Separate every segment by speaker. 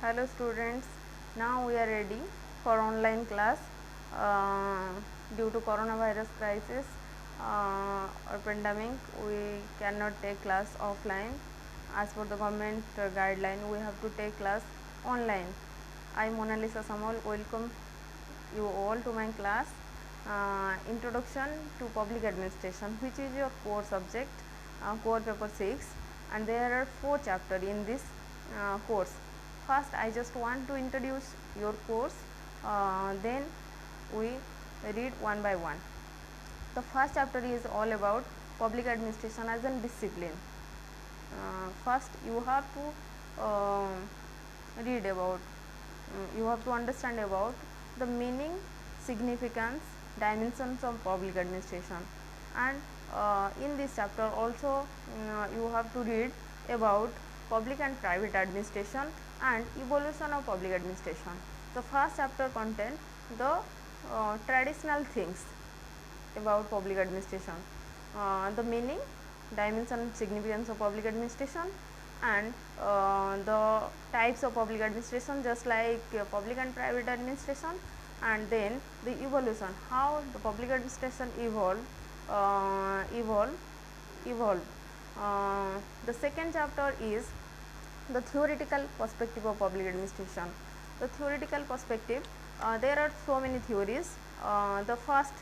Speaker 1: Hello students, now we are ready for online class due to coronavirus crisis or pandemic. We cannot take class offline. As per the government guideline, we have to take class online. I, Mona Lisa Samuel, welcome you all to my class Introduction to Public Administration, which is your core subject, core paper 6, and there are 4 chapters in this course. First, I just want to introduce your course, then we read one by one. The first chapter is all about public administration as a discipline. First, you have to read about, you have to understand about the meaning, significance, dimensions of public administration, and in this chapter also you have to read about public and private administration and evolution of public administration. The first chapter contains the traditional things about public administration, the meaning, dimension, significance of public administration, and the types of public administration, just like public and private administration, and then the evolution, how the public administration evolve. The second chapter is the theoretical perspective of public administration. The theoretical perspective, there are so many theories. The first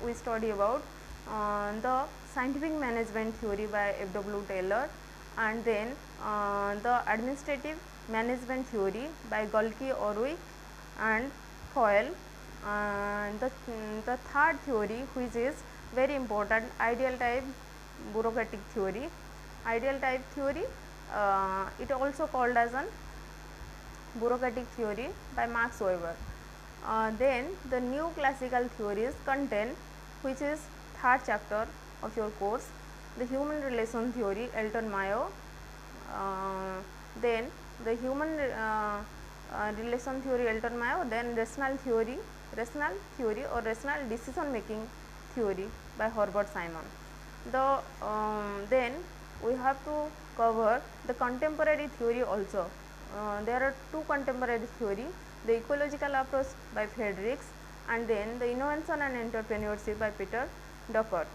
Speaker 1: we study about the scientific management theory by F.W. Taylor, and then the administrative management theory by Gulke, Orwig, and Foyle. The third theory, which is very important, ideal type bureaucratic theory. Ideal type theory, it also called as an bureaucratic theory by Max Weber. Then the new classical theories contain, which is third chapter of your course, the human relation theory, Elton Mayo. Then the human relation theory, Elton Mayo. Then rational theory or rational decision making theory by Herbert Simon. Then we have to cover the contemporary theory also. There are 2 contemporary theory, the ecological approach by Fredericks, and then the innovation and entrepreneurship by Peter Drucker.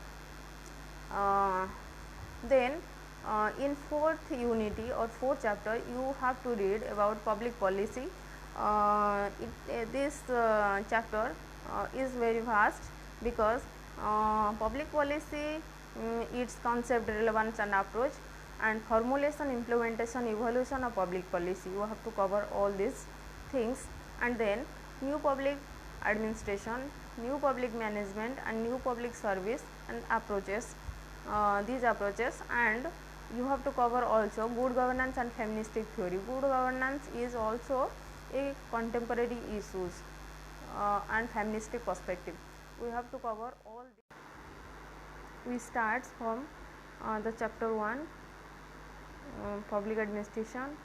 Speaker 1: Then in fourth unity or fourth chapter, you have to read about public policy. This chapter is very vast, because public policy, its concept, relevance and approach, and formulation, implementation, evolution of public policy. You have to cover all these things. And then new public administration, new public management, and new public service and approaches, these approaches. And you have to cover also good governance and feministic theory. Good governance is also a contemporary issues and feministic perspective. We have to cover all these. We start from the chapter 1, public administration,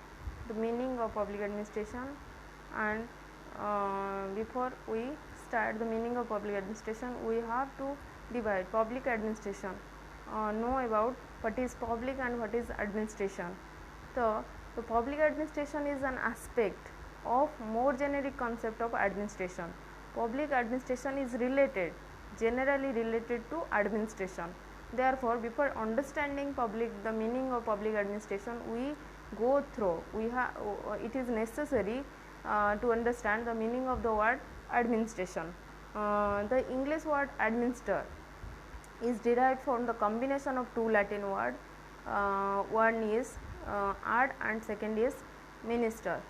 Speaker 1: the meaning of public administration. And before we start the meaning of public administration, we have to divide public administration, know about what is public and what is administration. So the public administration is an aspect of more generic concept of administration. Public administration is generally related to administration. Therefore, before understanding the meaning of public administration, we go through, it is necessary to understand the meaning of the word administration. The English word administer is derived from the combination of 2 Latin words. One is ad and second is minister.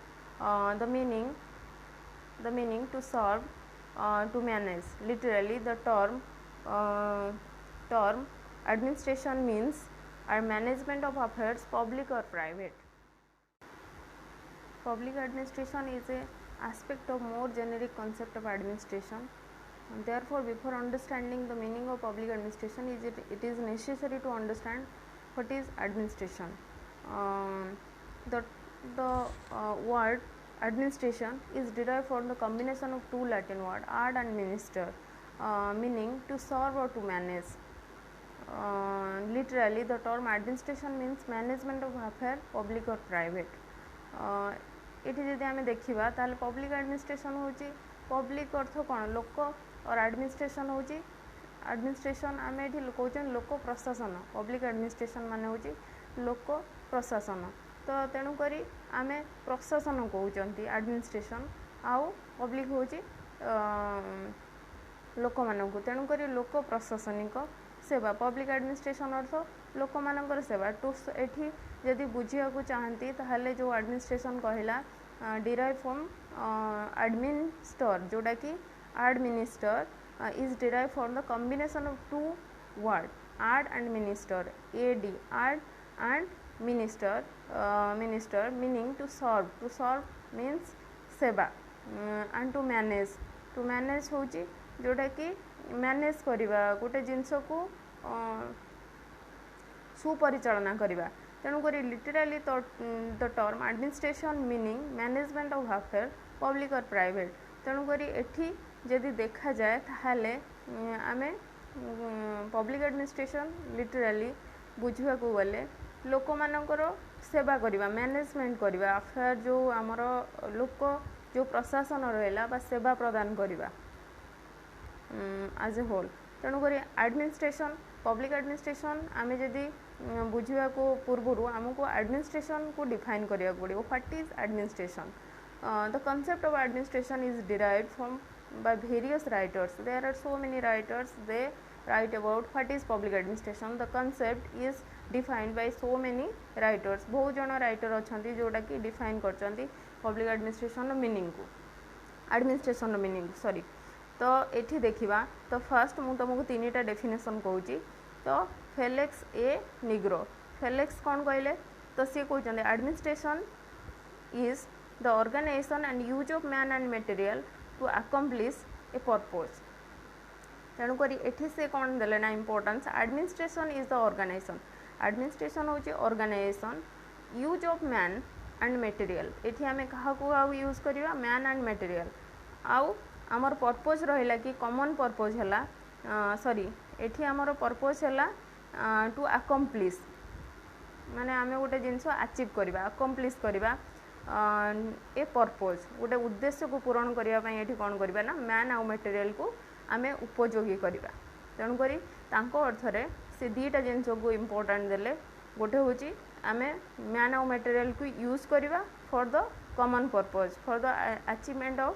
Speaker 1: The meaning to serve, to manage. Literally, the term administration means a management of affairs, public or private. Public administration is a aspect of more generic concept of administration. And therefore, before understanding the meaning of public administration, it is necessary to understand what is administration. The word administration is derived from the combination of 2 Latin words, ad and minister, meaning to serve or to manage. Literally, the term administration means management of affairs, public or private. ये जदि आम देखा ताल public administration हूँ public अर्थ कौन लोक और administration हूँ एडमिनिस्ट्रेशन आम ये कौन लोक प्रशासन पब्लिक एडमिनिस्ट्रेशन मान हूँ लोक प्रशासन तो तेणुक आम प्रशासन कहते एडमिनिस्ट्रेशन आउ पब्लिक हूँ लोक मानक तेणुक लोक प्रशासनिक सेवा पब्लिक एडमिनिस्ट्रेशन अर्थ लोक मानकर सेवा टू एठी जदि बुझिया को चाहती ताहले जो एडमिनिस्ट्रेशन कहला डिराइव फ्रॉम एडमिनिस्टर जोटा कि administer is derive from the combination of two word ad and minister ad ad and minister minister meaning to serve means सेवा एंड टू मैनेज हूँ जोटा कि मैनेज करवा गोटे जिनस को सुपरिचालना करवा तेणुक literally the term administration meaning management of affair public और प्राइवेट तेणुक एठी जदि देखा जाए ताहले आमे पब्लिक एडमिनिस्ट्रेशन लिटराली बुझा को गले लोक मानकर सेवा करवा मैनेजमेंट करवा अफेयर जो आमर लोक जो प्रशासन रहा बा सेवा प्रदान करवा एज ए होल तेणुक एडमिनिस्ट्रेशन पब्लिक एडमिनिस्ट्रेशन आम जदि बुझा को पूर्व आमको एडमिनिस्ट्रेशन को डिफाइन करिया पड़ो what is administration the concept of administration is derived from by various writers there are so many writers they write about what is public administration the concept is defined by so many writers बहुत जन writer अच्छा जोटा कि define कर public administration meaning को administration meaning sorry तो ये देखा तो फर्स्ट मुझे तुमको तीन टा डेफिनेशन कहूँ तो फेलिक्स ए निग्रो फेलिक्स कौन कहले तो सी कहते administration is the organization and use of man and material to accomplish a purpose तेणुक ये से कौन देले ना importance administration is the organization हूँ organization use of man and material ये आम क्या यूज करवा मैन एंड मटेरियल आउ आमर पर्पज रहा कि कॉमन पर्पज है सॉरी एठी आमर पर्पज है टू अकम्प्लिश माने आम गोटे जिनस अचीव करवा अकम्प्लिश करवा ए पर्पज गोटे उद्देश्य को पूरण करने ये कौन करवा ना मैन आउ मटेरियल को आम उपयोगी करवा तेणुक अर्थ से दीटा जिनस को इम्पोर्टेंट देले गोटे हूँ आम मैन आउ मटेरियल को यूज करवा for the common purpose for the achievement of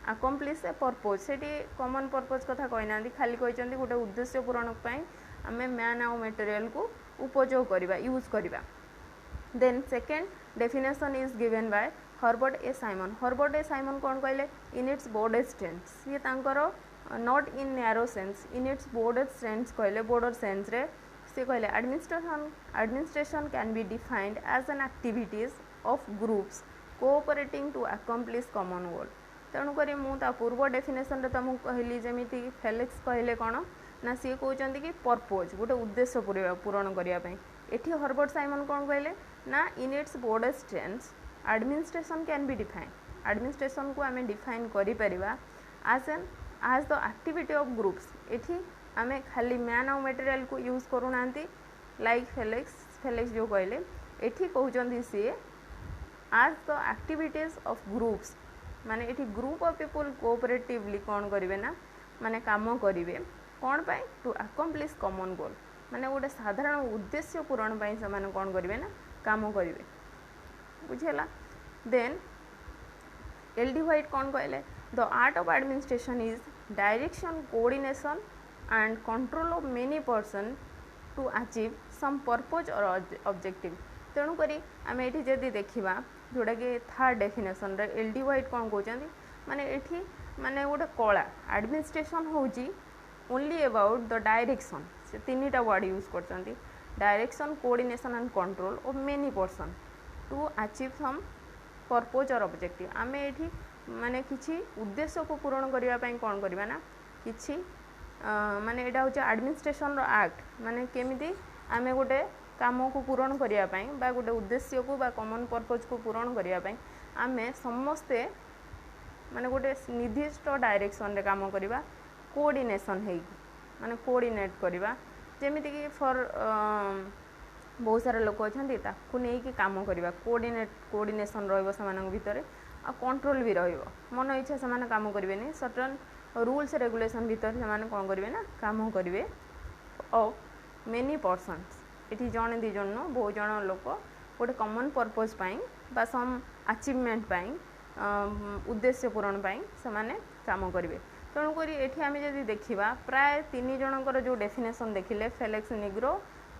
Speaker 1: accomplish a purpose से कॉमन पर्पज कथा कहना खाली कहते गोटे उद्देश्य पूरण आम मैन आउ मटेरियल को उपयोग करवा यूज करवा then second definition is given by Herbert A Simon कौन कहले इन इट्स ब्रॉडेस्ट सेंस ये तांकर not in narrow sense in its broadest sense कहले बॉर्डर सेंस रे से कहले administration can be defined as an activities of groups cooperating to accomplish common goal तेणुक मुझे पूर्व डेफिनेशन रे तुमको कहली जमी फेलिक्स कहले कौन ना सी कहते कि पर्पज गोटे उद्देश्य पूरण करने एठी हर्बर्ट साइमन कौन कहले ना in its broadest sense administration can be define administration को आम डिफाइन करिपरिबा as the activity of groups एठी आम खाली मैन आउ मटेरियल को यूज करूना लाइक फेलिक्स जो कहले एठी कहते सी as the activities of groups माने एठी ग्रुप ऑफ पीपल कोऑपरेटिवली कौन करेंगे ना माने काम करेंगे कौन पाई टू अकम्प्लिश कॉमन गोल माने गोटे साधारण उद्देश्य पूरण पाई से माने कौन करेंगे ना काम करेंगे बुझेला देन एल.डी. व्हाइट कौन कहले the art of administration is direction coordination and control of many person to achieve some purpose और ऑब्जेक्टिव तेणुक आम ये जदि देखा जोटा कि थर्ड डेफिनेशन रे एल.डी. व्हाइट कौन कहते माने एठी माने गोटे कला एडमिनिस्ट्रेशन होची ओनली अबाउट द डायरेक्शन से तीन टा वर्ड यूज करते direction coordination and control of many person to achieve some purpose और ऑब्जेक्टिव आम ये माने किसी उद्देश्य को पूरण करने कौन करवा ना किसी माने यहाँ हूँ एडमिनिस्ट्रेशन रो एक्ट माने केमिति आम गोटे काम को पूरण करने गोटे उद्देश्य को बा कॉमन पर्पज को पूरण करने आम समस्ते माने गोटे निर्दिष्ट डायरेक्शन रे काम करवा कोऑर्डिनेशन है माने कोऑर्डिनेट करवा जेमिति कि फॉर बहुत सारा लोक अच्छा नहीं कम करवा कोऑर्डिनेशन रही भितर आ कंट्रोल भी मन इच्छा से कम करेंगे सर्टन रूल्स रेगुलेशन भितर से कौन करेंगे ना कम करेंगे ऑफ मेनी पर्सन्स ये जड़े दी जन बहुत जन लोक गोटे कॉमन पर्पज बा सम अचीवमेंट उद्देश्य पूरण से काम करेंगे तेणुक ये आम जब देखा प्राय 3 जनकर जो डेफिनेशन देखिले फेलिक्स निग्रो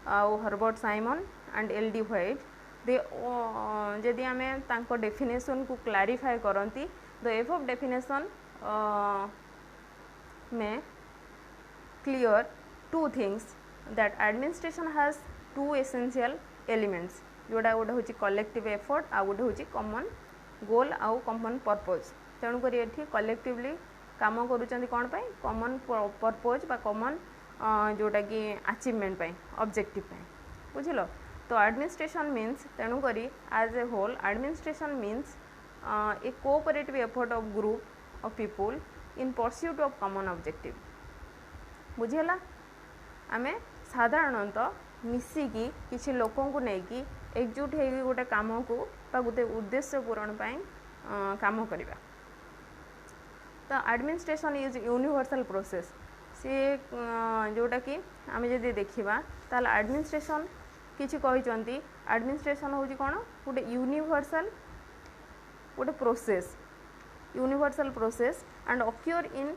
Speaker 1: आउ Herbert Simon and L D. White दे जदि आम तांको डेफिनेशन को क्लारीफाई करती द एबव डेफिनेशन में clear 2 things that administration has 2 essential elements जोड़ा गोटे हूँ कलेक्टिव एफर्ट आ गोटे हूँ कॉमन गोल आउ कॉमन पर्पज तेणुक ये कलेक्टिवली काम करुँच कौन कॉमन पर्पज बा कॉमन जोटा कि अचीवमेंट ऑब्जेक्टिव बुझल तो एडमिनिस्ट्रेशन मीन्स तेणुक as a whole administration means a cooperative effort of group of people in pursuit of common objective बुझीगला आमे साधारणतः मिसिकी किसी लोकों को लेकिन एकजुट हो गोटे काम को गोटे उद्देश्य पूरण काम करवा तो एडमिनिस्ट्रेशन इज यूनिवर्सल प्रोसेस सी जोटा कि आम जब देखा ताल एडमिनिस्ट्रेशन किसी कहते एडमिनिस्ट्रेशन हूँ कौन गोटे universal process and occur in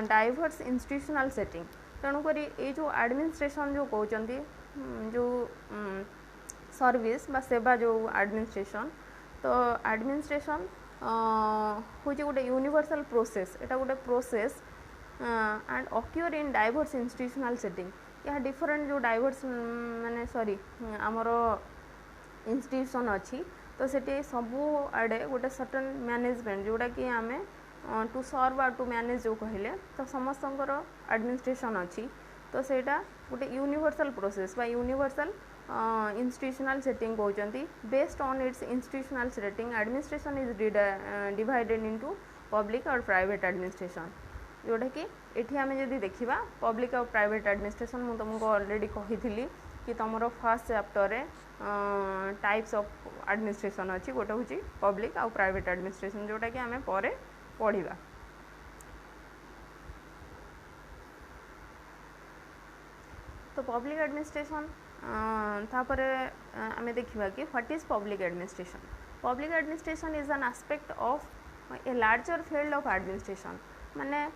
Speaker 1: diverse institutional setting तेणुक ये जो एडमिनिस्ट्रेशन जो कहते जो सर्विस बा सेवा जो एडमिनिस्ट्रेशन तो एडमिनिस्ट्रेशन हूँ गोटे यूनिवर्सल प्रोसेस एटा गोटे process and occur in diverse institutional setting यहाँ डिफरेंट जो डाइवर्स माने सॉरी आमर इंस्टीट्यूशन अच्छी तो सेठी सबू आड़े गोटे सर्टन मैनेजमेंट जोड़ा कि आम टू सर्व टू मैनेज जो कहले तो समस्तंकर एडमिनिस्ट्रेशन अच्छी तो सेटा गोटे यूनिवर्सल प्रोसेस बा यूनिवर्सल इंस्टीट्यूशनल सेटिंग कहते based on it's institutional setting administration is divided into public और प्राइवेट एडमिनिस्ट्रेशन जोटा कि ये आम जब देखा पब्लिक और प्राइवेट एडमिनिस्ट्रेशन मुझे तुमको ऑलरेडी कही कि तुम first chapter types of administration अच्छी गोटे हूँ पब्लिक और प्राइवेट एडमिनिस्ट्रेशन जोटा कि आम पर पढ़ा तो पब्लिक एडमिनिस्ट्रेशन तापर आम देखा कि what is public administration public administration is an aspect of a larger field of administration माने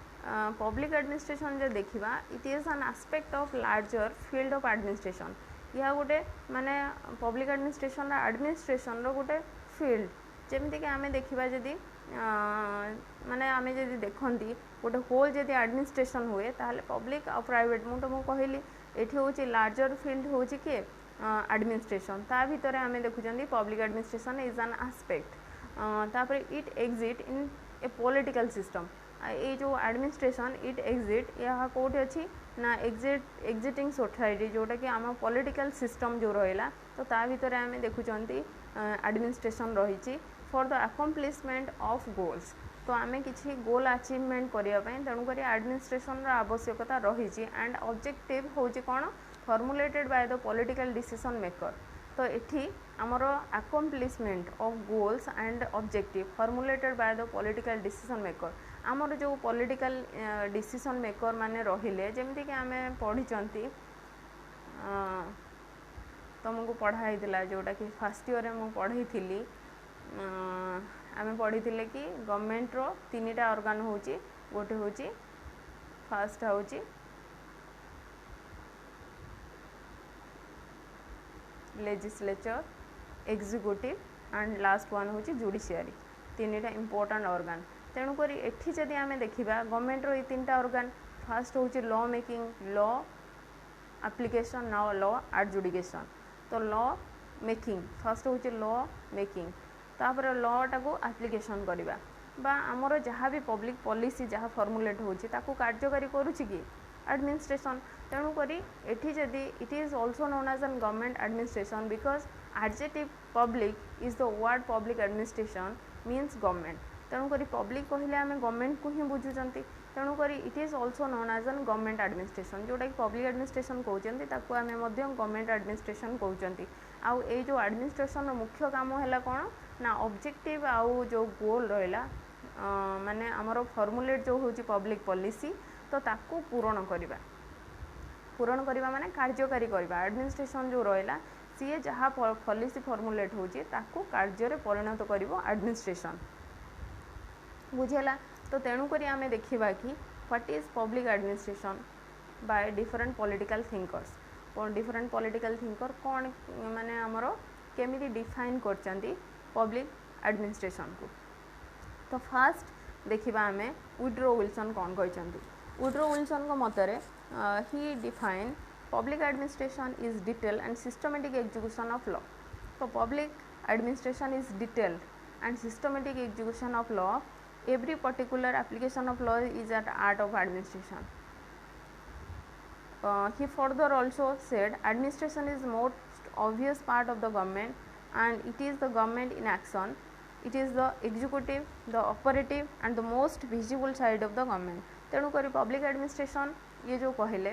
Speaker 1: पब्लिक एडमिनिस्ट्रेशन जो देखा it is an aspect of larger field of administration यह गोटे माने पब्लिक एडमिनिस्ट्रेशन गोटे फील्ड जमती कि आम देखा जदि माने आम जब देखती गोटे होल जब एडमिनिस्ट्रेशन हुए ताहले पब्लिक और प्राइवेट मुझे तुमको कहली ये हूँ लार्जर फील्ड हूँ कि एडमिनिस्ट्रेशन ता भितर आम देखुं public administration is an aspect तापर it exist in a political system ये जो एडमिनिस्ट्रेशन इट एग्जिट यह कौटे अच्छी ना एग्जिटिंग सोसाइटी जोटा कि आम पॉलिटिकल सिस्टम जो रहा तो ता भितर आम देखुं एडमिनिस्ट्रेशन रही for the accomplishment of goals तो आम किसी गोल अचीवमेंट करने तेणुक एडमिनिस्ट्रेशन आवश्यकता रही एंड ऑब्जेक्टिव हूँ कौन formulated by the political decision maker तो ये आमर accomplishment of goals and objective formulated by the political decision maker आमर जो पॉलिटिकल डिसीजन मेकर माने रहिले जमती कि आम पढ़ी तुमको पढ़ाई जोटा कि फर्स्ट ईयर में पढ़ी थी आम पढ़ी कि गवर्नमेंट रो 3टा ऑर्गन हूँ गोटे हूँ फर्स्ट हूँ legislature executive and last one हूँ जुडिशियरी 3टा इंपोर्टेंट ऑर्गन तेणुक एठी जदि आम देखा गवर्नमेंट रो 3टा ऑर्गन फर्स्ट हूँ law making law application now law adjudication तो लॉ मेकिंग फर्स्ट हूँ लॉ मेकिंग तापर लॉ टाको एप्लिकेशन करवा बा आमर जहाँ भी पब्लिक पॉलिसी जहाँ फॉर्मुलेट होची ताको कार्यकारी करुची कि एडमिनिस्ट्रेशन तेणुक एठी जदि it is also known as an government administration because adjective public is the word public administration means government तेणुक पब्लिक कहले आम गवर्नमेंट को ही बुझुंट तेणुक it is also known as an government administration जोटा कि पब्लिक एडमिनिस्ट्रेशन कहते ताकू आम गवर्नमेंट एडमिनिस्ट्रेशन कहते आउ ये जो एडमिनिस्ट्रेशन मुख्य काम है कौन ना ऑब्जेक्टिव आउ जो गोल रहा माने आमर फॉर्मुलेट जो हूँ पब्लिक पॉलिसी तो ताकू पूरण करवा माने कार्यकारी करवा एडमिनिस्ट्रेशन जो रहा सी जहाँ पॉलिसी फॉर्मुलेट होची ताकू कार्य रे परिणत करिवो एडमिनिस्ट्रेशन बुझेला। तो तेणुक आम देखा कि what is public administration by different political thinkers different political thinker कौन माने आमर केमिति डिफाइन करचंती पब्लिक एडमिनिस्ट्रेशन को। तो फास्ट देखिबा आमे वुड्रो विल्सन कौन कहचंती वुड्रो विल्सन को मतरे ही define public administration is detail and systematic execution of law. तो public administration is detail and systematic execution of law every particular application of law is an art of administration. He further also said administration is most obvious part of the government and it is the government in action. It is the executive, the operative and the most visible side of the government. तेणु करी public administration ये जो कहले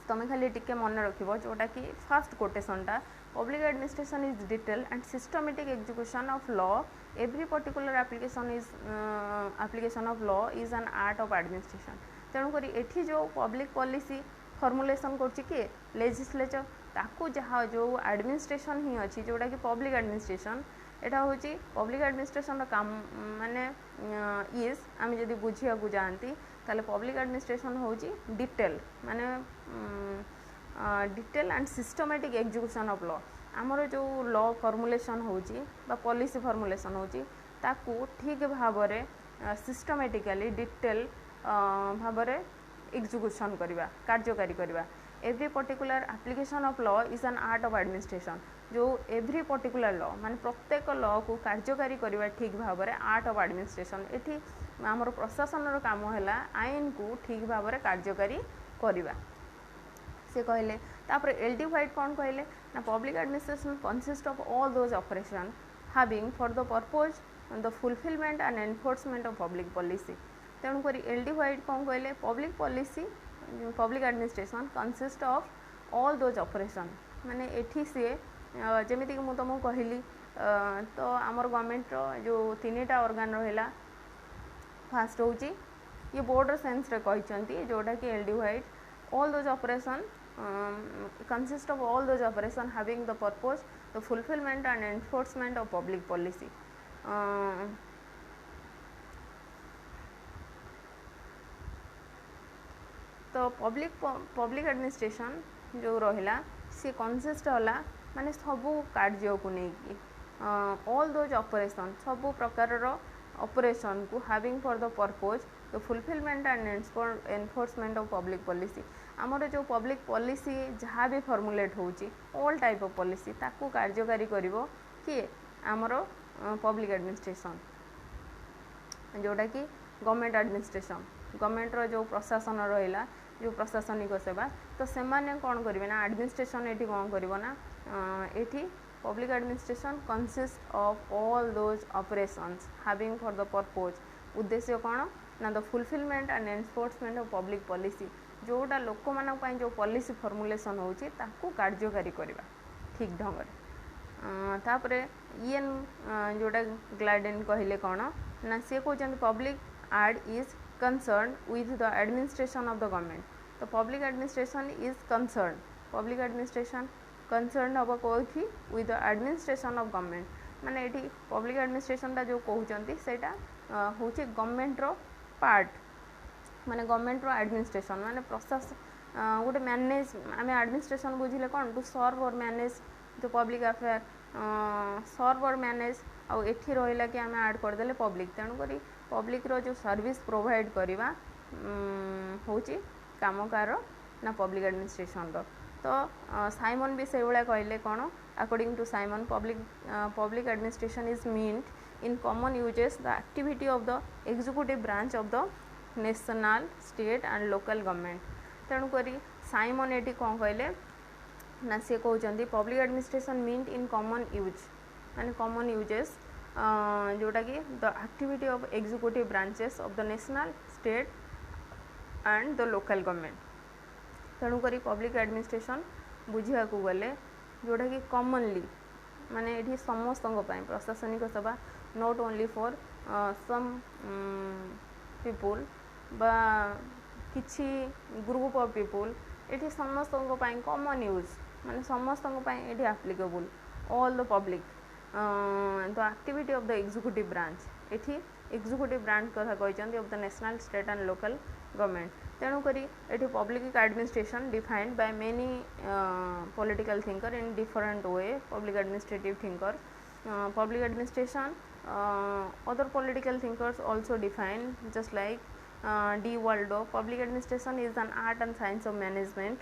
Speaker 1: तुम खाली टिके मन रखिबो जोटा कि फर्स्ट कोटेशनटा public administration is detail and systematic execution of law every particular application of law is an art of administration. तेणुक एठी जो पब्लिक पॉलिसी फॉर्मुलेशन करछि कि लेजिस्लेचर ताकू जहाँ जो एडमिनिस्ट्रेशन ही अच्छी जोटा कि पब्लिक एडमिनिस्ट्रेशन एटा होची पब्लिक एडमिनिस्ट्रेशन काम माने इज आम जदि बुझिया को जानती ताले पब्लिक एडमिनिस्ट्रेशन होची डिटेल माने detail and systematic execution of law आमर जो लॉ फॉर्मुलेशन होची बा पॉलिसी फॉर्मुलेशन होची ताकू ठीक भाव रे सिस्टमेटिकली डिटेल भाव रे एग्जीक्यूशन करवा कार्यकारी करवा। Every particular application of law is an art of administration जो एवरी पर्टिकुलर लॉ माने प्रत्येक लॉ को कार्यकारी करवा ठीक भाव रे आर्ट ऑफ एडमिनिस्ट्रेशन। एठी आमर प्रशासन रो काम हैला आईन को ठीक भाव रे कार्यकारी करवा से कहले। तापर एलडी व्हाइट कौन कहले ना public administration consist of all those operation having for the purpose the fulfilment and enforcement of public policy. तेणुक एलडी व्हाइट कौन कहले public policy public administration consist of all those operation माने एठी से जमीती कि तुमको कहली तो आमर गवर्नमेंट जो तीनटा ऑर्गन रहा फास्ट हूँ ये बोर्डर सेन्स रे कहते जोटा कि LD White all those operation consist of all those operations having the purpose the fulfillment and enforcement of public policy. तो पब्लिक एडमिनिस्ट्रेशन जो रहा सी कंसिस्ट होला माने सबू कार्य को लेकिन ऑल दोज ऑपरेशन सबू प्रकार ऑपरेशन को having for the purpose the fulfilment and enforcement of public policy आमर जो पब्लिक पॉलिसी जहाँ भी फॉर्मुलेट होची ऑल टाइप ऑफ पॉलिसी ताकू कार्यकारी करिवो किए आमर पब्लिक एडमिनिस्ट्रेशन जोटा कि गवर्नमेंट एडमिनिस्ट्रेशन गवर्नमेंट रो जो प्रशासन रहा जो प्रशासनिक सेवा तो से कौन करेंगे ना एडमिनिस्ट्रेशन ये कौन करिवो ना ये public administration consist of all those operations having for the purpose उद्देश्य कौन ना the fulfilment and enforcement of public policy जोटा लोक मान जो पॉलिसी फॉर्मुलेशन होची ताकू कार्यकारी करवा ठीक ढंग से। तापर ईएन जोटा ग्लाडेन कहले कौन ना सी कहते public ad is concern with the administration of the government. तो public administration is concern public administration concern हम कौन with the administration of government माने ये पब्लिक एडमिनिस्ट्रेशन टा जो कहते सेटा हूँ गवर्नमेंट रो पार्ट माने गवर्नमेंट रो एडमिनिस्ट्रेशन माने प्रशासन गोटे मैनेज आम एडमिनिस्ट्रेशन बुझिले कौन टू सर्व और मैनेज द पब्लिक अफेयर सर्व और मैनेज आउ एठी रहिला कि आम ऐड करदेले पब्लिक तेणुक पब्लिक रो जो सर्विस प्रोवाइड करवा हूँ कामकार ना पब्लिक एडमिनिस्ट्रेशन रो। तो साइमन भी से भाया कहले कौन according to Simon public administration is meant in common uses the activity of the executive branch of the national state and local government. तेणुक साइमन ये कौन कहले ना सी कहते public administration meant in common use माने कॉमन यूजेस जोटा कि the activity of executive branches of the national state and the local government. तेणुकरी पब्लिक एडमिनिस्ट्रेशन बुझा गले जोटा कि कॉमनली माने ये समस्त प्रशासनिक सेवा not only for some people बा किछि ग्रुप ऑफ पीपुल ये समस्त कॉमन यूज माने समस्त ये applicable all the public the activity of the executive branch ये एग्जीक्यूटिव ब्रांच कथा कहते of the national state and local government तेणुक ये public administration defined by many political thinker in different way public administrative thinker public administration other political thinkers also define just like D. Waldo. Public administration is an art and science of management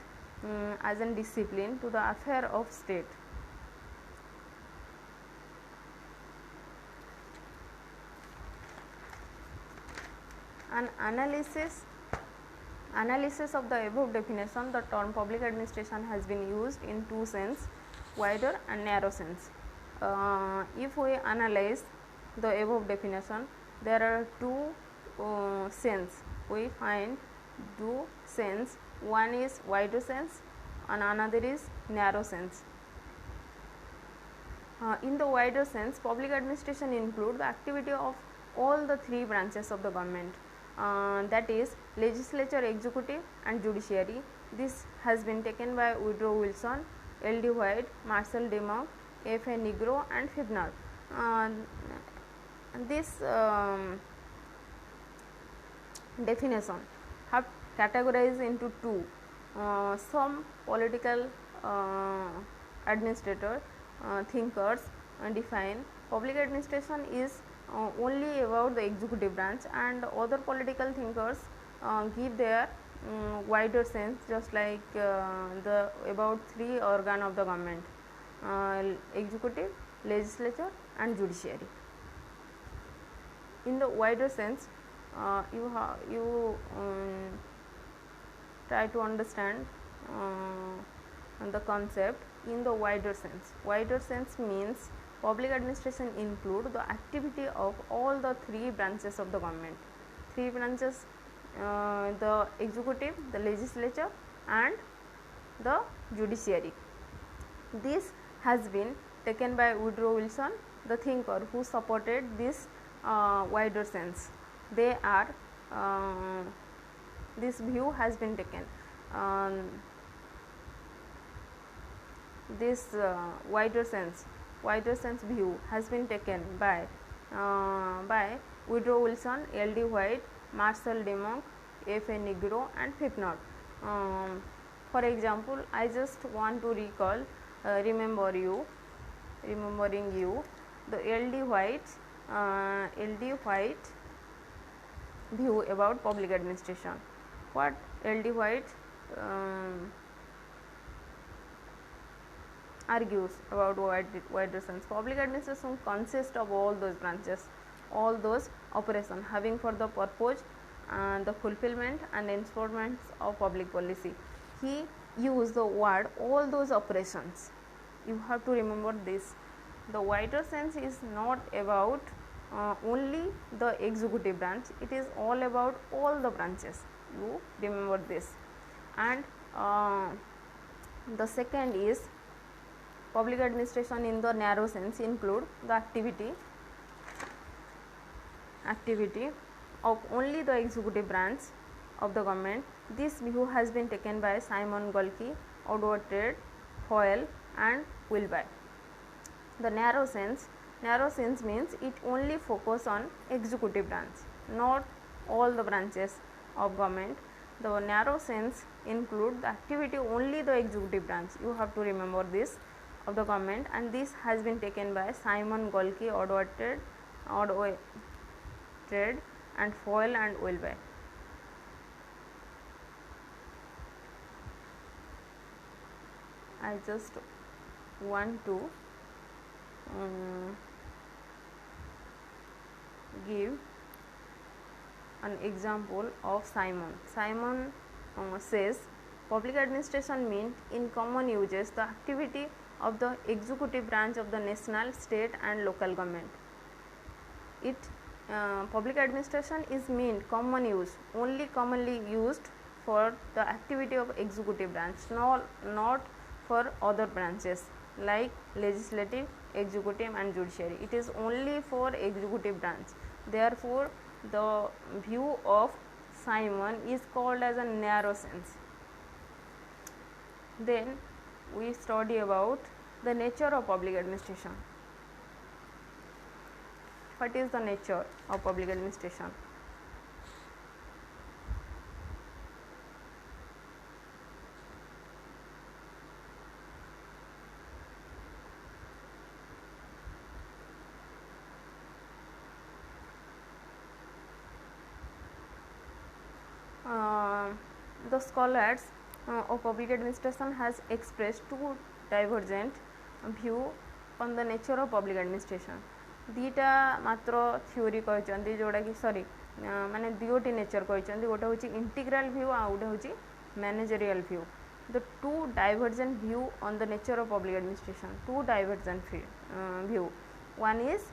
Speaker 1: as a discipline to the affair of state. An analysis of the above definition, the term public administration has been used in two sense, wider and narrow sense. If we analyze the above definition, there are two sense we find two sense. One is wider sense and another is narrow sense. In the wider sense, public administration include the activity of all the three branches of the government, that is legislature, executive and judiciary. This has been taken by Woodrow Wilson, L. D. White, Marcel Demock, F. A. Negro and Fibner. This definition have categorized into two. Some political administrator thinkers define public administration is only about the executive branch, and other political thinkers give their wider sense, just like the about three organ of the government, executive, legislature and judiciary. In the wider sense, you try to understand the concept in the wider sense. Wider sense means public administration include the activity of all the three branches of the government. Three branches, the executive, the legislature and the judiciary. This has been taken by Woodrow Wilson, the thinker who supported this wider sense. They are this view has been taken. This wider sense view has been taken by Woodrow Wilson, L. D. White, Marcel Demock, F. A. Negro and Fibner. For example, I just want to recall, remembering you the L. D. White view about public administration. What L. D. White argues about wider sense? Public administration consists of all those branches, all those operations having for the purpose the fulfillment and enforcement of public policy. He used the word all those operations. You have to remember this. The wider sense is not about only the executive branch, it is all about all the branches. You remember this. And the second is public administration in the narrow sense include the activity of only the executive branch of the government. This view has been taken by Simon Gulke, Edward Reed, Foyle and Wilby. The narrow sense means it only focus on executive branch, not all the branches of government. The narrow sense include the activity only the executive branch. You have to remember this of the government, and this has been taken by Simon Gulke, Edward Reed and Foyle and Wilby. I just want to give an example of Simon. Simon says public administration means in common uses the activity of the executive branch of the national, state and local government. It public administration is mean common use, only commonly used for the activity of executive branch, not for other branches like legislative, executive and judiciary. It is only for executive branch. Therefore, the view of Simon is called as a narrow sense. Then we study about the nature of public administration. What is the nature of public administration? The scholars of public administration has expressed two divergent view on the nature of public administration. दीटा मात्र theory कहते जोड़ा कि sorry माने दुटी nature कहते गोटे हूँ integral view आ गोटे हूँ managerial view. The two divergent view on the nature of public administration, two divergent view. One is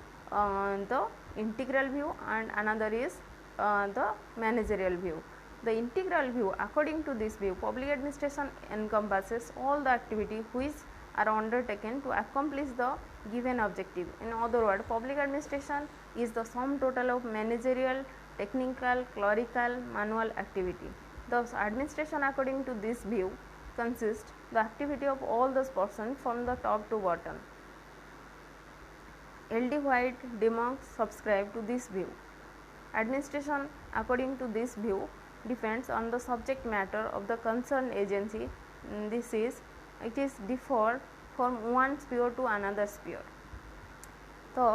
Speaker 1: the integral view and another is the managerial view. The integral view, according to this view, public administration encompasses all the activity which are undertaken to accomplish the given objective. In other words, public administration is the sum total of managerial, technical, clerical, manual activity. Thus, administration according to this view consists the activity of all those persons from the top to bottom. L.D. White, Demonk subscribe to this view. Administration according to this view depends on the subject matter of the concerned agency. It is differ from one sphere to another sphere. तो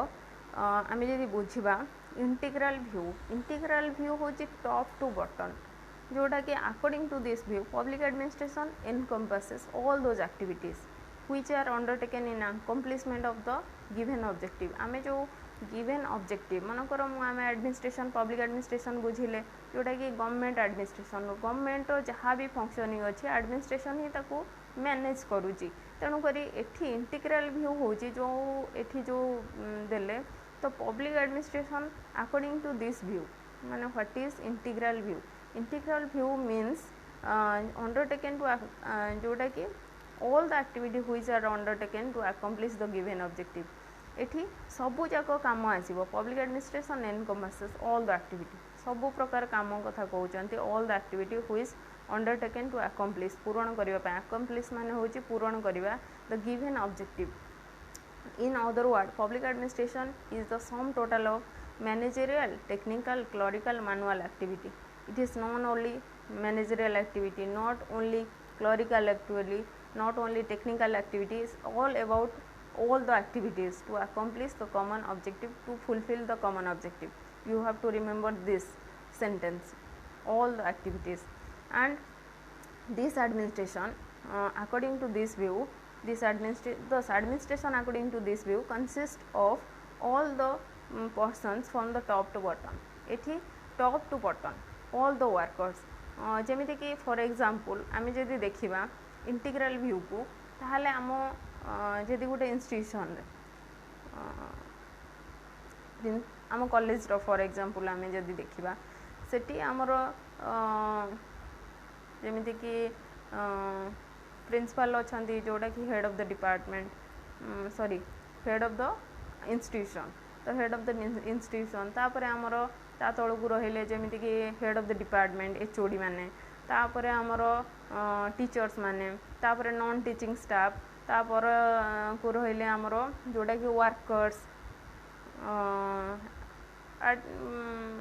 Speaker 1: आम जदि बुझा integral view हूँ top to bottom, जोटा कि according to this view public administration encompasses all those activities which are undertaken in accomplishment of the given objective. आमे जो given objective मनकर आम एडमिनिस्ट्रेशन पब्लिक एडमिनिस्ट्रेशन बुझिले जोटा कि गवर्नमेंट एडमिनिस्ट्रेशन गवर्नमेंट जहाँ भी फंक्शनिंग अच्छी एडमिनिस्ट्रेशन ही ताको मैनेज करुच्ची. तेणुक एठी इंटीग्रल व्यू हूँ जो एठी जो देले तो public administration according to this view माने what is integral view. Integral view means undertaken to जोटा कि all the activity which are undertaken to accomplish the given objective. एठी सबू जाक काम आसीबो. Public administration encompasses all the activity, सबू प्रकार काम कथा कहउचंती all the activity which undertaken to accomplish पूरण करबा पय. अकम्प्लिश माने होची पूरण करबा the given objective. In other word public administration is the sum total of managerial, technical, clerical, manual activity. It is not only managerial activity, not only clerical activity, not only technical activities, all about all the activities to accomplish the common objective, to fulfill the common objective. You have to remember this sentence, all the activities. And this administration according to this view, this administration according to this view consists of all the persons from the top to bottom. एठी top to bottom all the workers. जेमिति कि for example आमे जदि देखिबा integral view को ताहले आम जदि गोटे इंस्टीट्यूशन आम कॉलेज रो फॉर एग्जांपल आमे जदि देखिबा सेठी आमर जेमिति कि प्रिंसिपल अछंती जोटा कि head of the department, sorry head of the institution. तो हेड ऑफ द इंस्टीट्यूशन तापर आमर ता तळकु रहिले जेमिति कि head of the department HOD माने, तापर आमर टीचर्स माने, तापर नॉन टीचिंग स्टाफ, तापर को रहिले आमर जोटा कि वर्कर्स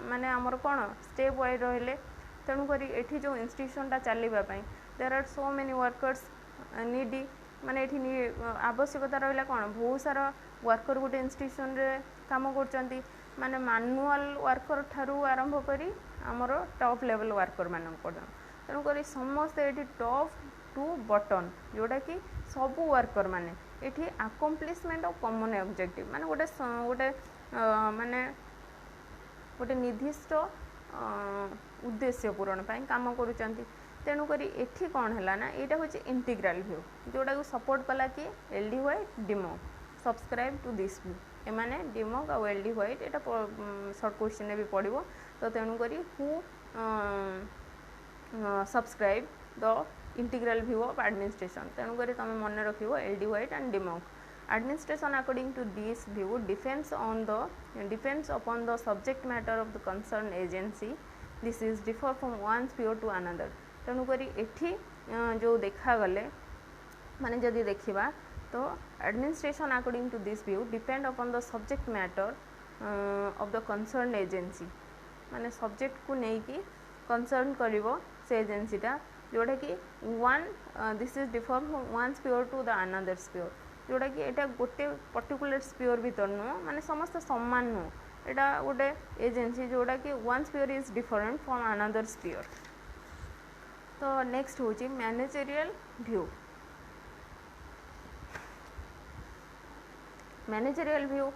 Speaker 1: माने आमर कोन स्टेप वाइज रहिले. तेणुक एठी जो इंस्टीट्यूशनटा चलवा there are so many workers नीडी माने एठी आवश्यकता रहा कौन बहुत सारा वर्कर गोटे इंस्टीट्यूशन रे काम करचंती माने मैनुअल वर्कर ठारू आरंभ करी आमर टॉप लेवल वर्कर मान पर्यंत. तेणुक समस्ते ये टॉप टू बटन जोटा कि सबू वर्कर माने ये अकम्प्लिशमेंट ऑफ कॉमन ऑब्जेक्टिव माने गोटे गोटे माने गोटे निर्दिष्ट उद्देश्य पूरण पाई काम करूचंती. तेणुक एठी कौन है ना यहाँ हूँ इंटीग्रल व्यू जोटा को सपोर्ट कला कि L D. White, Dimock subscribe to this view. एमाने डिमोक आ एल डी व्हाइट एटा शॉर्ट क्वेश्चन भी पड़ो तो तेणुक who subscribe the integral view of administration तेणुक तुम मन रख L D White and Dimock administration according to this view depends upon the subject matter of the concerned agency. This is differ from one sphere to another. तेणुक एठी जो देखा गले माने जदि देखिबा तो administration according to this view depend upon the subject matter of the concerned agency माने subject को नहीं कि concern करिवो से एजेंसी टा जोटा कि one this is differ from one sphere to the another sphere जोटा कि एटा गोटे पर्टिकुलर स्पीयर भीतर नुह माने समस्त समान नुह एटा गोटे एजेंसी जोटा कि one sphere is different from another sphere. तो नेक्स्ट होची managerial view. Managerial view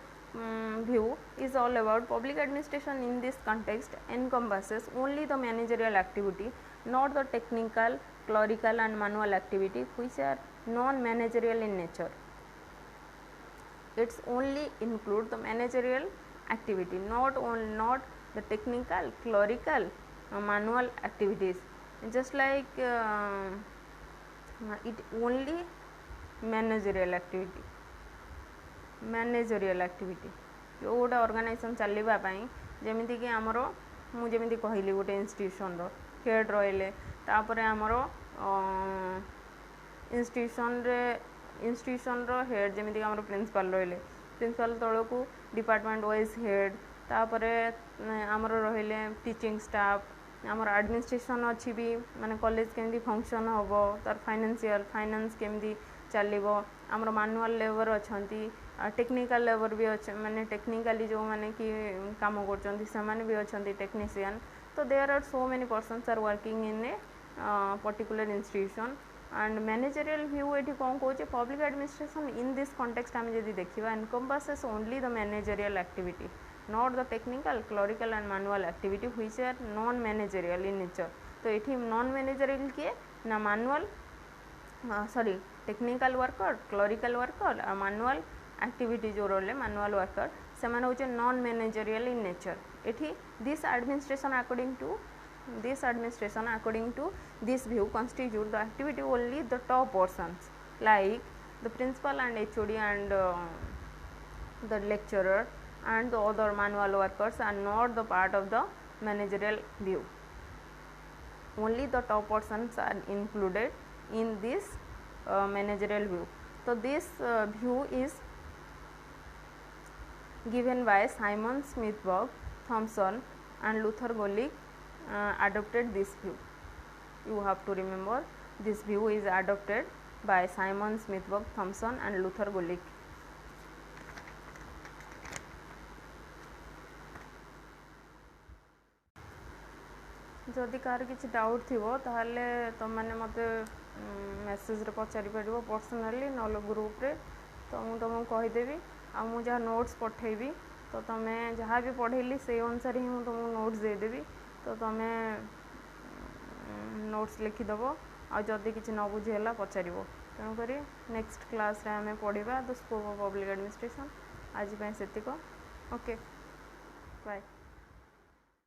Speaker 1: is all about public administration in this context encompasses only the managerial activity, not the technical, clerical and manual activity which are non-managerial in nature. It's only include the managerial activity, not the technical, clerical, manual activities. Just like it only managerial activity. Managerial activity जो गोटे organisation चलवाई जमीती कि आमर मुझे कहली गोटे institution head रहिले तापर आमर इंस्टीट्यूशन हेड जमीती आमर प्रिंसिपल रहिले प्रिंसिपल तल को डिपार्टमेंट वाइज हेड तापर आमर रहिले टीचिंग स्टाफ आमर एडमिनिस्ट्रेशन अच्छी भी माने कॉलेज केमती फंक्शन हम तार फाइनेंस केमती चलो आमर मैनुअल लेबर अच्छा टेक्निकल लेबर भी अच्छे माने टेक्निकली जो माने कि काम कर भी अच्छा टेक्नीशियन। तो there are so many persons are working in a particular institution and managerial view ये कौन कहे public administration in this context आम जब देखा encompasses only the managerial activity not the technical clerical and manual activity which are non managerial in nature. तो ये non managerial किए ना manual sorry technical worker clerical worker और manual activity जो रोले मैनुअल वर्कर से हूँ नॉन मैनेजरियल इन नेचर। एठी this administration according to this view constitute the activity only the top persons like the principal and HOD and the lecturer and the other manual workers are not the part of the managerial view. Only the top persons are included in this managerial view. So this view is given by Simon Smith-Berg, Thompson and Luther Gulick adopted this view. You have to remember this view is adopted by Simon Smith-Berg, Thompson and Luther Gulick. जदि car किसी doubt थी ताहले तुम मैंने मत message रे पचारि पार personally नल group रे तो मुझे तुमको कहीदेवी आ मु जहाँ नोट्स पठेबी तो तुम्हें जहाँ भी पढ़ेली से अनुसार ही मुझे तुमको नोट्स देदेवी तो तुम्हें नोट्स लिखिदेव आदि किसी न बुझीगला पचार तेणुक नेक्स्ट क्लास रे आम पढ़ा the scope of public administration आज से ओके बाय।